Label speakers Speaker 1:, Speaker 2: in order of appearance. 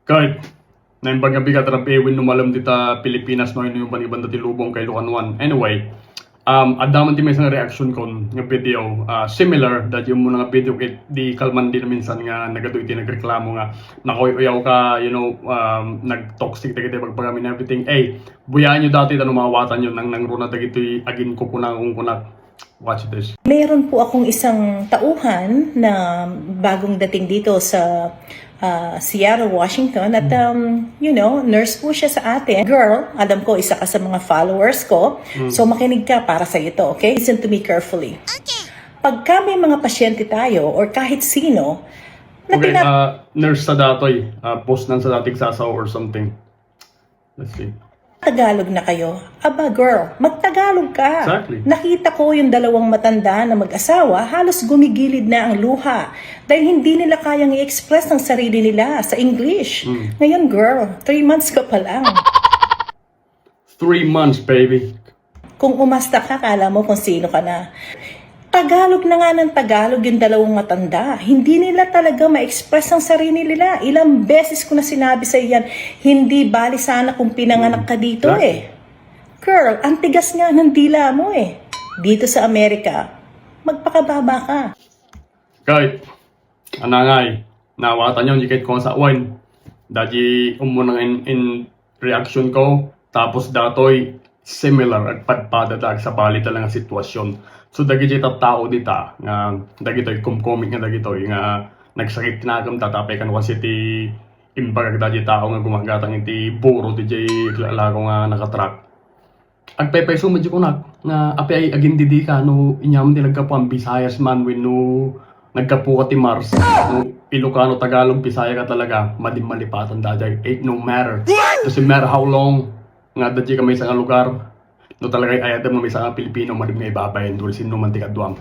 Speaker 1: Kahit na yung pagkabigat na pewin numalam dita Pilipinas no yung ibang dati lubong kay Lucanwan. Anyway, adaman din may isang reaction kon nga video similar that yung mga video kit di kalman din minsan nga nagadoy ti nagreklamo nga nakoy-uyaw ka nag-toxic dagiti pagpagamin everything. Buyaan nyo dati tanong mawatan yun nang runa dagiti agin ko kunang kunak. Watch this.
Speaker 2: Meron po akong isang tauhan na bagong dating dito sa Seattle, Washington at nurse po siya sa atin. Girl, alam ko isa ka sa mga followers ko. So makinig ka para sa ito, okay? Listen to me carefully. Okay. Pagka may mga pasyente tayo or kahit sino na
Speaker 1: nurse sa datoy, post nan sa dating sasaw or something. Let's see.
Speaker 2: Tagalog na kayo. Aba girl, magtagalog ka.
Speaker 1: Exactly.
Speaker 2: Nakita ko yung dalawang matanda na mag-asawa, halos gumigilid na ang luha dahil hindi nila kayang i-express ang sarili nila sa English. Ngayon girl, 3 months ka pa lang.
Speaker 1: 3 months, baby.
Speaker 2: Kung umasta ka, kala mo kung sino ka na. Tagalog na nga ng Tagalog yung dalawang matanda. Hindi nila talaga ma-express ang sarili nila. Ilang beses ko na sinabi sa iyan, hindi bali sana kung pinanganak ka dito Girl, ang tigas nga ng dila mo Dito sa Amerika, magpakababa ka.
Speaker 1: Kahit, anangay, nawatan yun, kahit kung sa wine. Dadi umunang in reaction ko, tapos datoy, similar at padpadadag sa balit lang ang sitwasyon. So dagiti tao dita nga dagitoy kumkomik nga dagitoy nga nagsakit tinagam tatapay kan wasiti imbagag dagi tao nga gumagatang iti buro DJ lalago nga nakatrack. Agpaypay so medyo kunak nga api ay agin didi ka no inyam di nagkapo ang Visayas man when no nagkapo ka ti Mars no Ilocano Tagalog Bisaya ka talaga malipatan dajay it no matter. Doesn't matter how long nga dadi ka may isang lugar. No talaga ay ayadam na may isang Pilipino marim nga ibabayan dul sino man ti kadwam.